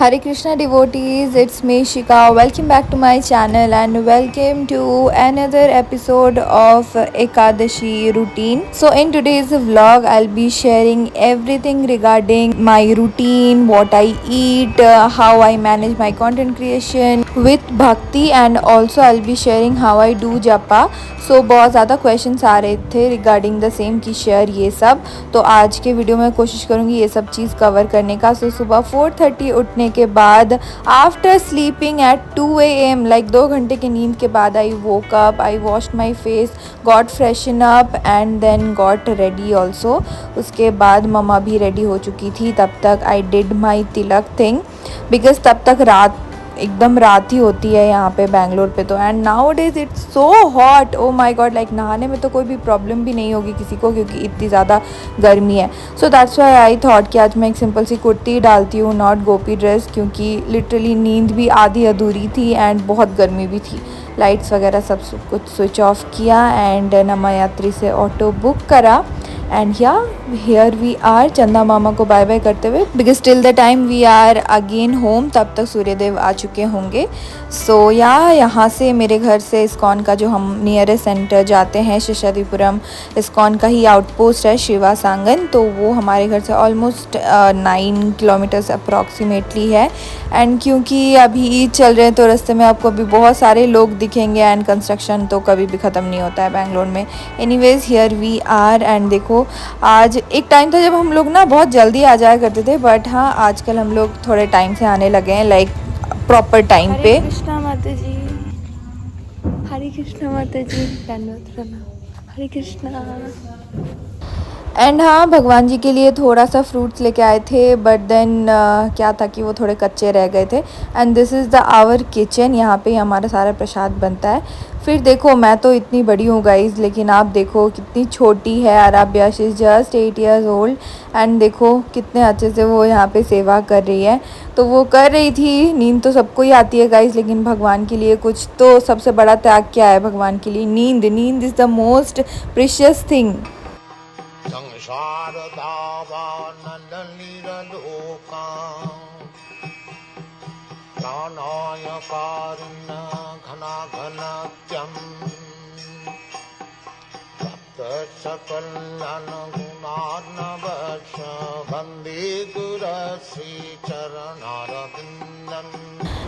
Hare Krishna devotees, it's me Shika. Welcome back to my channel and welcome to another episode of Ekadashi routine. So in today's vlog, I'll be sharing everything regarding my routine, what I eat, how I manage my content creation with bhakti, and also I'll be sharing how I do japa. सो बहुत ज़्यादा questions आ रहे थे regarding the same की share ये सब, तो आज के वीडियो में कोशिश करूँगी ये सब चीज़ कवर करने का। सो सुबह 4:30 उठने के बाद after sleeping at 2 AM, like 2 घंटे की नींद के बाद I woke up, I washed my face, got freshen up and then got ready also. उसके बाद मम्मा भी रेडी हो चुकी थी, तब तक I did my Tilak thing because तब तक एकदम रात ही होती है यहाँ पे बैंगलोर पे। तो and now days it's so hot, oh my God, like नहाने में तो कोई भी प्रॉब्लम भी नहीं होगी किसी को क्योंकि इतनी ज़्यादा गर्मी है। So that's why I thought कि आज मैं एक सिंपल सी कुर्ती डालती हूँ, नॉट गोपी ड्रेस, क्योंकि लिटरली नींद भी आधी अधूरी थी एंड बहुत गर्मी भी थी। लाइट्स वगैरह सब कुछ स्विच ऑफ किया एंड नमा यात्री से ऑटो बुक करा and yeah here we are, चंदा मामा को बाय बाय करते हुए because till the time we are again home तब तक सूर्यदेव आ चुके होंगे। सो यहाँ से मेरे घर से इस्कॉन का जो हम नियरेस्ट सेंटर जाते हैं शेषाद्रिपुरम, इस्कॉन का ही आउटपोस्ट है शिवा सांगन, तो वो हमारे घर से ऑलमोस्ट 9 किलोमीटर्स अप्रॉक्सीमेटली है। एंड क्योंकि अभी ईद चल रहे हैं तो रास्ते में आपको अभी बहुत सारे लोग दिखेंगे एंड कंस्ट्रक्शन तो कभी भी ख़त्म नहीं होता है बैंगलोर में। Anyways here we are and देखो आज एक टाइम था जब हम लोग ना बहुत जल्दी आ जाया करते थे, बट हाँ आजकल हम लोग थोड़े टाइम से आने लगे हैं, लाइक प्रॉपर टाइम पे। हरे कृष्णा माता जी, हरे कृष्णा माता जी, धन्यवाद प्रणाम, हरे कृष्णा। एंड हाँ भगवान जी के लिए थोड़ा सा फ्रूट्स लेके आए थे, बट देन क्या था कि वो थोड़े कच्चे रह गए थे। And this is the our kitchen, यहाँ पे हमारा सारा प्रसाद बनता है। फिर देखो मैं तो इतनी बड़ी हूँ गाइज, लेकिन आप देखो कितनी छोटी है Aradhya, she is just 8 years old। And देखो कितने अच्छे से वो यहाँ पे सेवा कर रही है। तो वो कर रही थी, नींद तो सबको ही आती है गाइज, लेकिन भगवान के लिए कुछ तो सबसे बड़ा त्याग क्या है भगवान के लिए? नींद। नींद is the most precious thing.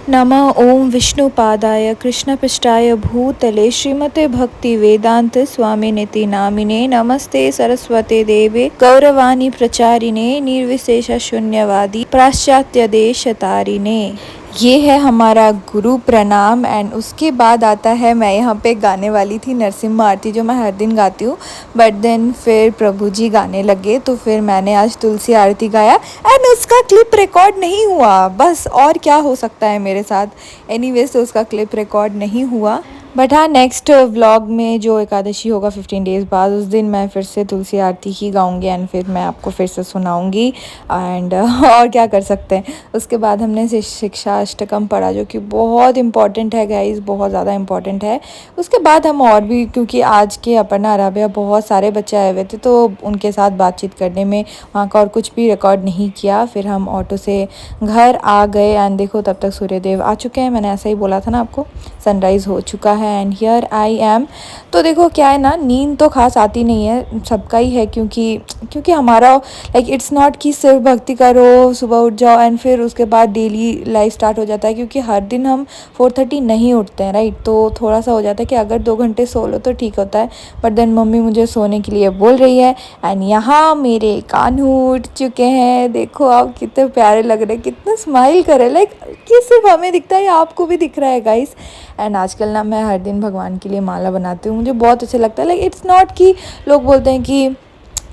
नमः ओम विष्णुपादाय कृष्णपृष्ठाय भूतले श्रीमते भक्ति वेदांत स्वामिनिति नामिने नमस्ते सरस्वते देवे गौरवाणी प्रचारिणे निर्विशेष शून्यवादी पाश्चात्य देश तारिणे। ये है हमारा गुरु प्रणाम। एंड उसके बाद आता है, मैं यहाँ पे गाने वाली थी नरसिम्हा आरती जो मैं हर दिन गाती हूँ, बट देन फिर प्रभु जी गाने लगे तो फिर मैंने आज तुलसी आरती गाया एंड उसका क्लिप रिकॉर्ड नहीं हुआ। बस और क्या हो सकता है मेरे साथ। एनीवेज तो उसका क्लिप रिकॉर्ड नहीं हुआ, बट हाँ नेक्स्ट व्लॉग में जो एकादशी होगा 15 डेज़ बाद, उस दिन मैं फिर से तुलसी आरती ही गाऊंगी एंड फिर मैं आपको फिर से सुनाऊंगी। एंड और क्या कर सकते हैं। उसके बाद हमने शिक्षा अष्टकम पढ़ा जो कि बहुत इंपॉर्टेंट है गाइस, बहुत ज़्यादा इंपॉर्टेंट है। उसके बाद हम और भी, क्योंकि आज के अपर्णा अराबिया बहुत सारे बच्चे आए हुए थे तो उनके साथ बातचीत करने में वहाँ का और कुछ भी रिकॉर्ड नहीं किया। फिर हम ऑटो से घर आ गए एंड देखो तब तक सूर्यदेव आ चुके हैं। मैंने ऐसा ही बोला था ना आपको, सनराइज़ हो चुका है एंड हियर आई एम। तो देखो क्या है ना, नींद तो खास आती नहीं है, सबका ही है, क्योंकि हमारा लाइक इट्स नॉट कि सिर्फ भक्ति करो सुबह उठ जाओ एंड फिर उसके बाद डेली लाइफ स्टार्ट हो जाता है, क्योंकि हर दिन हम 4:30 नहीं उठते हैं राइट। तो थोड़ा सा हो जाता है कि अगर 2 घंटे सो लो तो ठीक होता है, बट देन मम्मी मुझे सोने के लिए बोल रही है। एंड यहाँ मेरे कान्हू उठ चुके हैं, देखो आप कितने प्यारे लग रहे हैं, कितना स्माइल कर रहे हैं, लाइक कि सिर्फ हमें दिखता है या आपको भी दिख रहा है गाइस। एंड आजकल ना मैं हर दिन भगवान के लिए माला बनाती हूँ, मुझे बहुत अच्छा लगता है। लाइक इट्स नॉट कि लोग बोलते हैं कि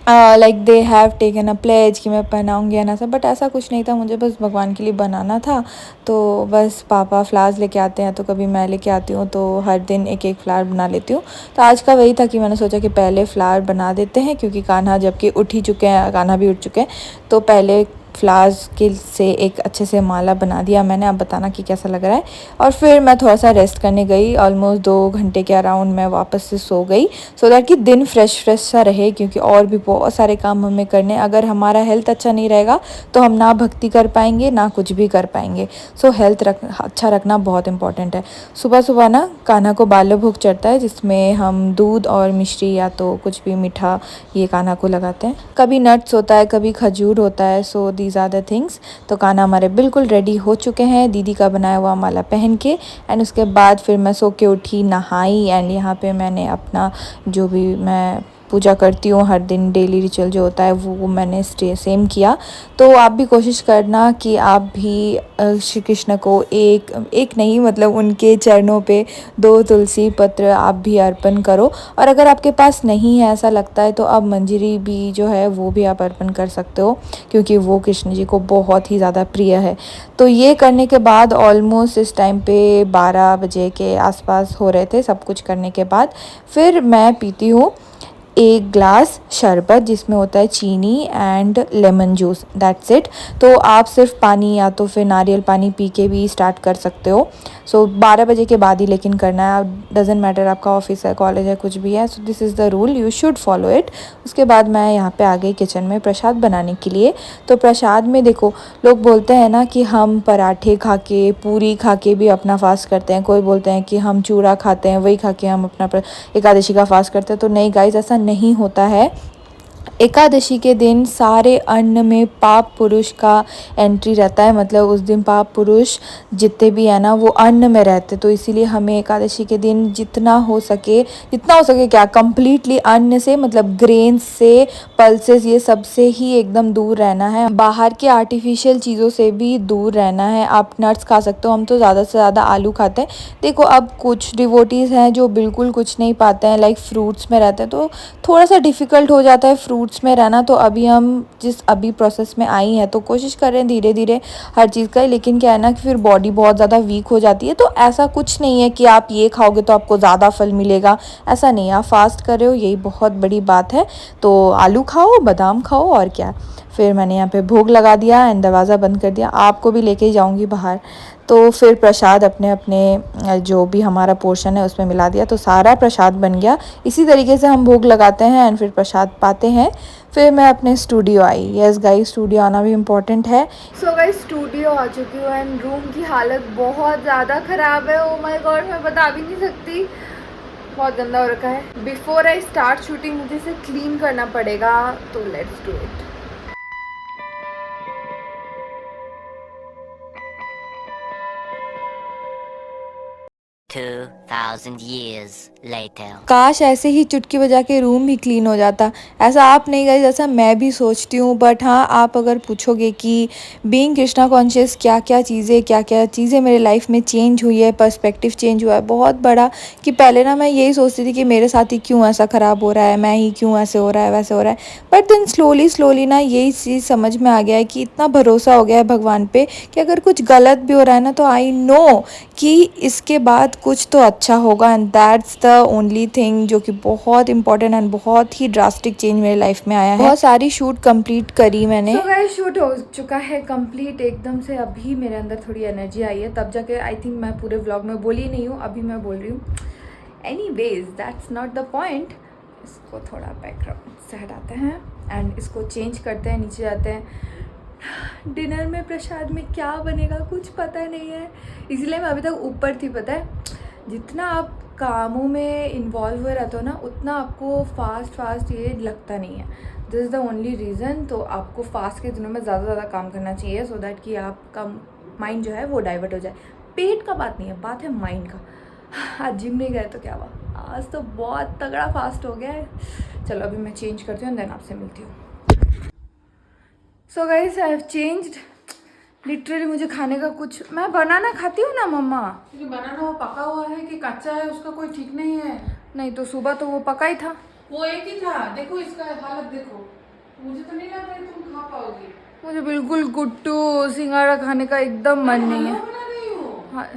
like they have taken a pledge कि मैं पहनाऊँगी ना सब, बट ऐसा कुछ नहीं था, मुझे बस भगवान के लिए बनाना था। तो बस पापा फ्लावर्स लेके आते हैं तो कभी मैं लेके आती हूँ, तो हर दिन एक एक फ्लावर बना लेती हूँ। तो आज का वही था कि मैंने सोचा कि पहले फ्लावर बना देते हैं, क्योंकि कान्हा जबकि उठ ही चुके हैं, कान्हा भी उठ चुके हैं, तो पहले फ्लावर्स के से एक अच्छे से माला बना दिया मैंने। अब बताना कि कैसा लग रहा है। और फिर मैं थोड़ा सा रेस्ट करने गई, ऑलमोस्ट 2 घंटे के अराउंड मैं वापस से सो गई, सो दैट कि दिन फ्रेश सा रहे, क्योंकि और भी बहुत सारे काम हमें करने। अगर हमारा हेल्थ अच्छा नहीं रहेगा तो हम ना भक्ति कर पाएंगे ना कुछ भी कर पाएंगे। सो हेल्थ अच्छा रखना बहुत इंपॉर्टेंट है। सुबह सुबह ना कान्हा को बाल्य भोग चढ़ता है, जिसमें हम दूध और मिश्री या तो कुछ भी मीठा ये कान्हा को लगाते हैं। कभी नट्स होता है, कभी खजूर होता है। So these are the things. तो कान्हा हमारे बिल्कुल रेडी हो चुके हैं दीदी का बनाया हुआ माला पहन के। एंड उसके बाद फिर मैं सो के उठी, नहाई, एंड यहाँ पे मैंने अपना जो भी मैं पूजा करती हूँ हर दिन, डेली रिचुअल जो होता है वो मैंने सेम किया। तो आप भी कोशिश करना कि आप भी श्री कृष्ण को एक नहीं, मतलब उनके चरणों पे 2 तुलसी पत्र आप भी अर्पण करो। और अगर आपके पास नहीं है, ऐसा लगता है, तो आप मंजरी भी जो है वो भी आप अर्पण कर सकते हो, क्योंकि वो कृष्ण जी को बहुत ही ज़्यादा प्रिय है। तो ये करने के बाद ऑलमोस्ट इस टाइम पे 12 बजे के आसपास हो रहे थे। सब कुछ करने के बाद फिर मैं पीती हूँ 1 ग्लास शरबत, जिसमें होता है चीनी and lemon juice, that's it. तो आप सिर्फ पानी या तो फिर नारियल पानी पी के भी स्टार्ट कर सकते हो। सो 12 बजे के बाद ही लेकिन करना है। डजेंट मैटर आपका ऑफिस है, कॉलेज है, कुछ भी है। So this is the rule, you should follow it. उसके बाद मैं यहाँ पे आ गई किचन में प्रसाद बनाने के लिए। तो प्रसाद में देखो, लोग बोलते हैं ना कि हम पराठे खा के, पूरी खा के भी अपना फास्ट करते हैं। कोई बोलते हैं कि हम चूड़ा खाते हैं, वही खा के हम अपना एकादशी का फास्ट करते हैं। तो नहीं गाइस, ऐसा नहीं होता है। एकादशी के दिन सारे अन्न में पाप पुरुष का एंट्री रहता है, मतलब उस दिन पाप पुरुष जितने भी है ना वो अन्न में रहते। तो इसीलिए हमें एकादशी के दिन जितना हो सके क्या, कंप्लीटली अन्न से, मतलब ग्रेन्स से, पल्सेस, ये सब से ही एकदम दूर रहना है। बाहर के आर्टिफिशियल चीज़ों से भी दूर रहना है। आप नट्स खा सकते हो, हम तो ज़्यादा से ज़्यादा आलू खाते हैं। देखो, अब कुछ डिवोटीज़ हैं जो बिल्कुल कुछ नहीं पाते हैं, लाइक फ्रूट्स में रहते हैं, तो थोड़ा सा डिफ़िकल्ट हो जाता है फ्रूट्स में रहना। तो अभी हम अभी प्रोसेस में आई हैं, तो कोशिश कर रहे हैं धीरे धीरे हर चीज़ का। लेकिन क्या है ना कि फिर बॉडी बहुत ज़्यादा वीक हो जाती है। तो ऐसा कुछ नहीं है कि आप ये खाओगे तो आपको ज़्यादा फल मिलेगा, ऐसा नहीं है। आप फास्ट कर रहे हो, यही बहुत बड़ी बात है। तो आलू खाओ, बादाम खाओ, और क्या। फिर मैंने यहाँ पे भोग लगा दिया एंड दरवाज़ा बंद कर दिया। आपको भी लेके जाऊँगी बाहर। तो फिर प्रसाद अपने अपने जो भी हमारा पोर्शन है उसमें मिला दिया, तो सारा प्रसाद बन गया। इसी तरीके से हम भोग लगाते हैं एंड फिर प्रसाद पाते हैं। फिर मैं अपने स्टूडियो आई। यस गाइस, स्टूडियो आना भी इम्पोर्टेंट है। सो गाइस, स्टूडियो आ चुकी हूँ एंड रूम की हालत बहुत ज़्यादा ख़राब है। ओ माय गॉड, मैं बता भी नहीं सकती, बहुत गंदा हो रखा है। बिफोर आई स्टार्ट शूटिंग मुझे इसे क्लीन करना पड़ेगा, तो let's do it. 2000 years later. काश ऐसे ही चुटकी बजा के रूम भी क्लीन हो जाता। ऐसा आप नहीं गाइस, जैसा मैं भी सोचती हूँ। बट हाँ, आप अगर पूछोगे कि बीइंग कृष्णा कॉन्शियस क्या क्या चीज़ें मेरे लाइफ में चेंज हुई है, पर्सपेक्टिव चेंज हुआ है बहुत बड़ा। कि पहले ना मैं यही सोचती थी कि मेरे साथ ही क्यों ऐसा ख़राब हो रहा है, मैं ही क्यों ऐसे हो रहा है, वैसे हो रहा है। बट देन स्लोली ना यही चीज़ समझ में आ गया है कि इतना भरोसा हो गया है भगवान पे कि अगर कुछ गलत भी हो रहा है ना, तो आई नो कि इसके बाद कुछ तो अच्छा होगा। And that's the only thing जो कि बहुत इंपॉर्टेंट एंड बहुत ही ड्रास्टिक चेंज मेरे लाइफ में आया है। बहुत सारी शूट कंप्लीट करी मैंने। तो गाइस, शूट हो चुका है कंप्लीट एकदम से। अभी मेरे अंदर थोड़ी एनर्जी आई है, तब जाके आई थिंक मैं पूरे व्लॉग में बोली नहीं हूँ, अभी मैं बोल रही हूँ। Anyways, that's not the point. इसको थोड़ा बैकग्राउंड से हटाते हैं एंड इसको चेंज करते हैं, नीचे जाते हैं। डिनर में प्रसाद में क्या बनेगा कुछ पता नहीं है, इसलिए मैं अभी तक ऊपर थी। पता है, जितना आप कामों में इन्वॉल्व हुए रहते हो ना, उतना आपको फास्ट ये लगता नहीं है। This is the only reason. तो आपको फास्ट के दिनों में ज़्यादा काम करना चाहिए, सो दैट कि आपका माइंड जो है वो डाइवर्ट हो जाए। पेट का बात नहीं है, बात है माइंड का। आज जिम नहीं गए तो क्या हुआ, आज तो बहुत तगड़ा फास्ट हो गया है। चलो अभी मैं चेंज करती हूँ, देन आपसे मिलती हूँ। So guys, I have changed. Literally मुझे खाने का कुछ, मैं बनाना खाती हूँ ना मम्मा। बनाना वो पका हुआ है कि कच्चा है उसका कोई ठीक नहीं है। नहीं तो सुबह तो वो पका ही था। वो एक ही था, देखो इसका हालत देखो। मुझे तो नहीं लग रहा है तुम खा पाओगी। मुझे बिल्कुल गुट्टू सिंघाड़ा खाने का एकदम मन नहीं है। बना रही हो हाँ,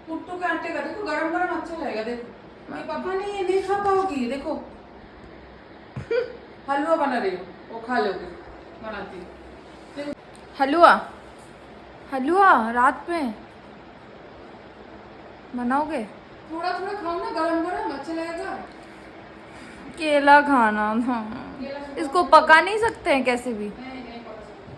कुट्टू के आटे का, देखो गरम गरम अच्छा लगेगा। देखो ये पका नहीं है, नहीं खा पाओगी। देखो हलवा बना रही हो, वो खा लोगे बनाती। हलवा हलवा रात में बनाओगे? थोड़ा थोड़ा खाओ ना, गरम गरम अच्छा लगेगा। केला खाना था। इसको पका नहीं सकते हैं कैसे भी? नहीं नहीं पका सकते।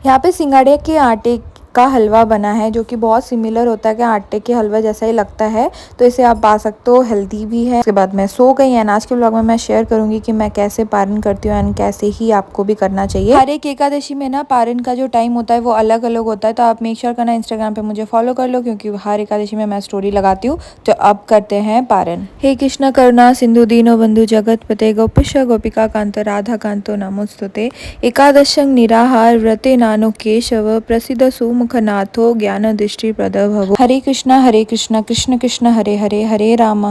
यहाँ पे सिंगाड़े के आटे का हलवा बना है जो कि बहुत सिमिलर होता है कि आटे के हलवा जैसा ही लगता है। तो इसे आप पा सकते हो, हेल्दी भी है। उसके बाद मैं सो गई एंड आज के ब्लॉग में मैं शेयर करूंगी कि मैं कैसे पारण करती हूँ एंड कैसे ही आपको भी करना चाहिए। हर एक एकादशी में ना पारण का जो टाइम होता है वो अलग अलग होता है। तो आप मेक श्योर करना इंस्टाग्राम पे मुझे फॉलो कर लो क्योंकि हर एकादशी में मैं स्टोरी लगाती हूँ। तो अब करते हैं पारण। हे कृष्ण करुणा सिंधु दीनो बंधु जगत पते गोपिश गोपिका कांत राधा कांतो नमोस्तुते। एकादशं निराहार व्रते नानो केशव प्रसिद्ध सुमुखनाथो ज्ञान दृष्टि प्रद भवो। हरे कृष्णा कृष्ण कृष्ण हरे हरे, हरे राम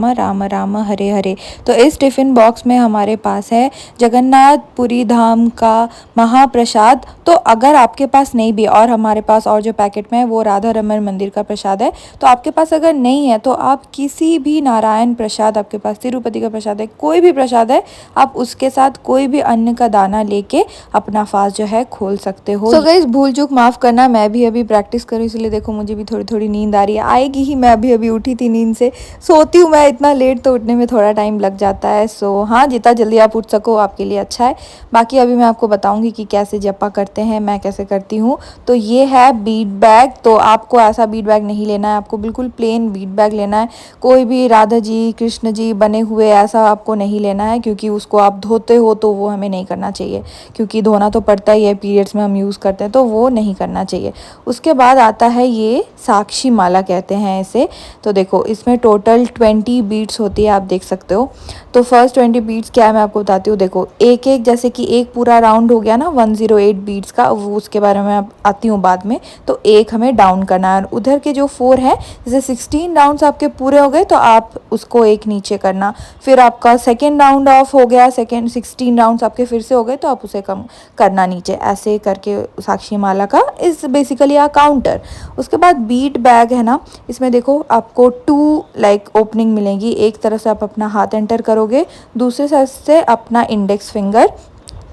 राम राम हरे हरे। तो इस टिफिन बॉक्स में हमारे पास है जगन्नाथपुरी धाम का महाप्रसाद। तो अगर आपके पास नहीं भी, और हमारे पास और जो पैकेट में है वो राधा रमन मंदिर का प्रसाद है। तो आपके पास अगर नहीं है तो आप किसी भी नारायण प्रसाद, आपके पास तिरुपति का प्रसाद है, कोई भी प्रसाद है, आप उसके साथ कोई भी अन्न का दाना लेके अपना फास्ट जो है खोल सकते हो। सो गाइस भूल चूक माफ करना, मैं भी अभी प्रैक्टिस करूँ इसलिए देखो मुझे भी थोड़ी थोड़ी नींद आ रही है। आएगी ही, मैं अभी उठी थी नींद से। सोती हूँ मैं इतना लेट तो उठने में थोड़ा टाइम लग जाता है। सो हाँ, जितना जल्दी आप उठ सको आपके लिए अच्छा है। बाकी अभी मैं आपको बताऊंगी कि कैसे जपा करते हैं, मैं कैसे करती हूँ। तो ये है बीट बैग। तो आपको ऐसा बीट बैग नहीं लेना है, आपको बिल्कुल प्लेन बीट बैग लेना है। कोई भी राधा जी कृष्ण जी बने हुए ऐसा आपको नहीं लेना है क्योंकि उसको आप धोते हो तो वो हमें नहीं करना चाहिए, क्योंकि धोना तो पड़ता ही है, पीरियड्स में हम यूज़ करते हैं तो वो नहीं करना चाहिए। उसके बाद आता है ये साक्षी माला कहते हैं इसे। तो देखो इसमें टोटल 20 बीट्स होती है, आप देख सकते हो। तो फर्स्ट 20 बीट्स क्या है मैं आपको बताती हूँ। देखो एक एक, जैसे कि एक पूरा राउंड हो गया ना 108 बीट्स का, वो उसके बारे में आप आती हूँ बाद में। तो एक हमें डाउन करना है, उधर के जो 4 है, जैसे 16 राउंड्स आपके पूरे हो गए तो आप उसको एक नीचे करना। फिर आपका सेकेंड राउंड ऑफ हो गया, सेकेंड 16 राउंड्स आपके फिर से हो गए तो आप उसे कम करना नीचे, ऐसे करके साक्षी माला का इस बेसिकली आ काउंटर। उसके बाद बीट बैग है ना, इसमें देखो आपको 2 लाइक ओपनिंग मिलेंगी। एक तरफ से आप अपना हाथ एंटर करोगे, दूसरे साइड से अपना इंडेक्स फिंगर,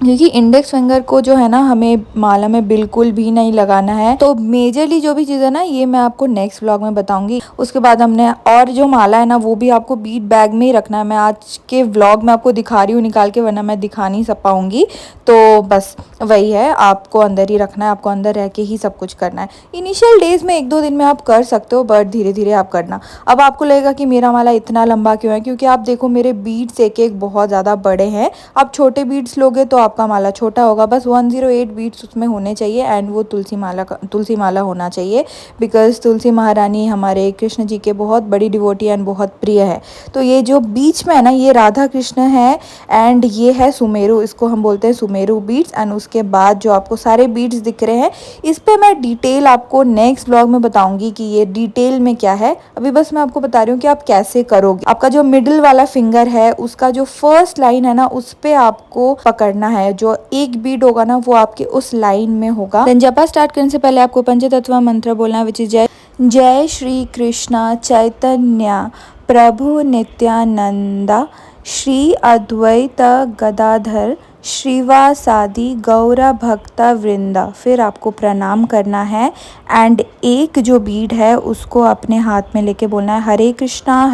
क्योंकि इंडेक्स फिंगर को जो है ना हमें माला में बिल्कुल भी नहीं लगाना है। तो मेजरली जो भी चीज़ है ना ये मैं आपको नेक्स्ट व्लॉग में बताऊंगी। उसके बाद हमने और जो माला है ना वो भी आपको बीट बैग में ही रखना है। मैं आज के व्लॉग में आपको दिखा रही हूँ निकाल के, वरना मैं दिखा नहीं सब पाऊंगी। तो बस वही है, आपको अंदर ही रखना है, आपको अंदर रह के ही सब कुछ करना है। इनिशियल डेज में 1-2 दिन में आप कर सकते हो, बट धीरे धीरे आप करना। अब आपको लगेगा कि मेरा माला इतना लंबा क्यों है, क्योंकि आप देखो मेरे बीट्स एक एक बहुत ज़्यादा बड़े हैं। आप छोटे बीट्स लोगे तो आपका माला छोटा होगा। बस 108 बीट्स उसमें होने चाहिए एंड वो तुलसी माला होना चाहिए, बिकॉज तुलसी महारानी हमारे कृष्ण जी के बहुत बड़ी डिवोटी एंड बहुत प्रिय है। तो ये जो बीच में है ना ये राधा कृष्ण है एंड ये है सुमेरु, इसको हम बोलते हैं सुमेरु बीट्स। एंड उसके बाद जो आपको सारे बीट्स दिख रहे हैं इस पे मैं डिटेल आपको नेक्स्ट ब्लॉग में बताऊंगी कि ये डिटेल में क्या है। अभी बस मैं आपको बता रही हूँ कि आप कैसे करोगे। आपका जो मिडिल वाला फिंगर है उसका जो फर्स्ट लाइन है ना उस पे आपको पकड़ना है, जो एक बीट होगा ना वो आपके उस लाइन में होगा। देन जपा स्टार्ट करने से पहले आपको पंचतत्व मंत्र बोलना है, विच इज जय श्री कृष्णा चैतन्य प्रभु नित्यानंदा श्री अद्वैत गदाधर श्रीवासादि गौरा भक्ता वृंदा। फिर आपको प्रणाम करना है एंड एक जो बीट है उसको अपने हाथ में लेके बोलना है हरे कृष्णा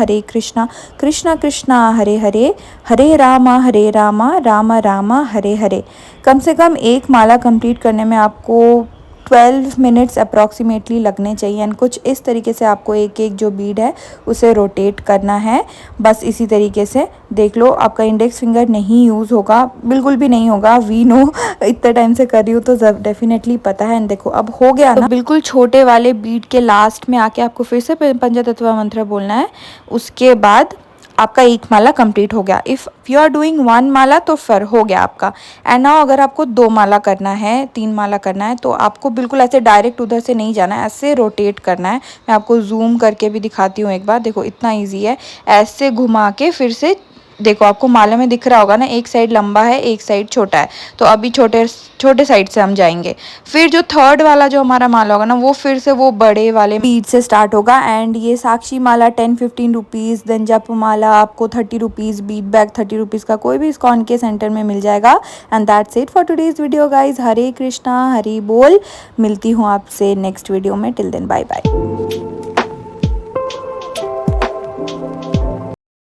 कृष्णा कृष्णा हरे हरे, हरे रामा राम राम हरे हरे। कम से कम एक माला कंप्लीट करने में आपको 12 मिनट्स अप्रॉक्सीमेटली लगने चाहिए। एंड कुछ इस तरीके से आपको एक एक जो बीड है उसे रोटेट करना है। बस इसी तरीके से देख लो, आपका इंडेक्स फिंगर नहीं यूज़ होगा, बिल्कुल भी नहीं होगा। वी नो, इतने टाइम से कर रही हूँ तो डेफिनेटली पता है। एंड देखो अब हो गया ना, तो बिल्कुल छोटे वाले बीड के लास्ट में आके आपको फिर से पंचतत्व मंत्र बोलना है। उसके बाद आपका एक माला कंप्लीट हो गया। इफ़ यू आर डूइंग 1 माला तो फिर हो गया आपका। एंड नाउ अगर आपको 2 माला करना है, 3 माला करना है तो आपको बिल्कुल ऐसे डायरेक्ट उधर से नहीं जाना है, ऐसे रोटेट करना है। मैं आपको जूम करके भी दिखाती हूँ एक बार, देखो इतना ईजी है। ऐसे घुमा के फिर से देखो आपको माला में दिख रहा होगा ना, एक साइड लंबा है एक साइड छोटा है, तो अभी छोटे छोटे साइड से हम जाएंगे। फिर जो थर्ड वाला जो हमारा माला होगा ना, वो फिर से वो बड़े वाले बीड से स्टार्ट होगा। एंड ये साक्षी माला 10-15 रुपीज़, देन जप माला आपको 30 रुपीज़, बीट बैग 30 रुपीज़ का कोई भी इस्कॉन के सेंटर में मिल जाएगा। And that's it for today's video guys. Hare Krishna Hari बोल। मिलती हूँ आपसे नेक्स्ट वीडियो में। Till then bye bye.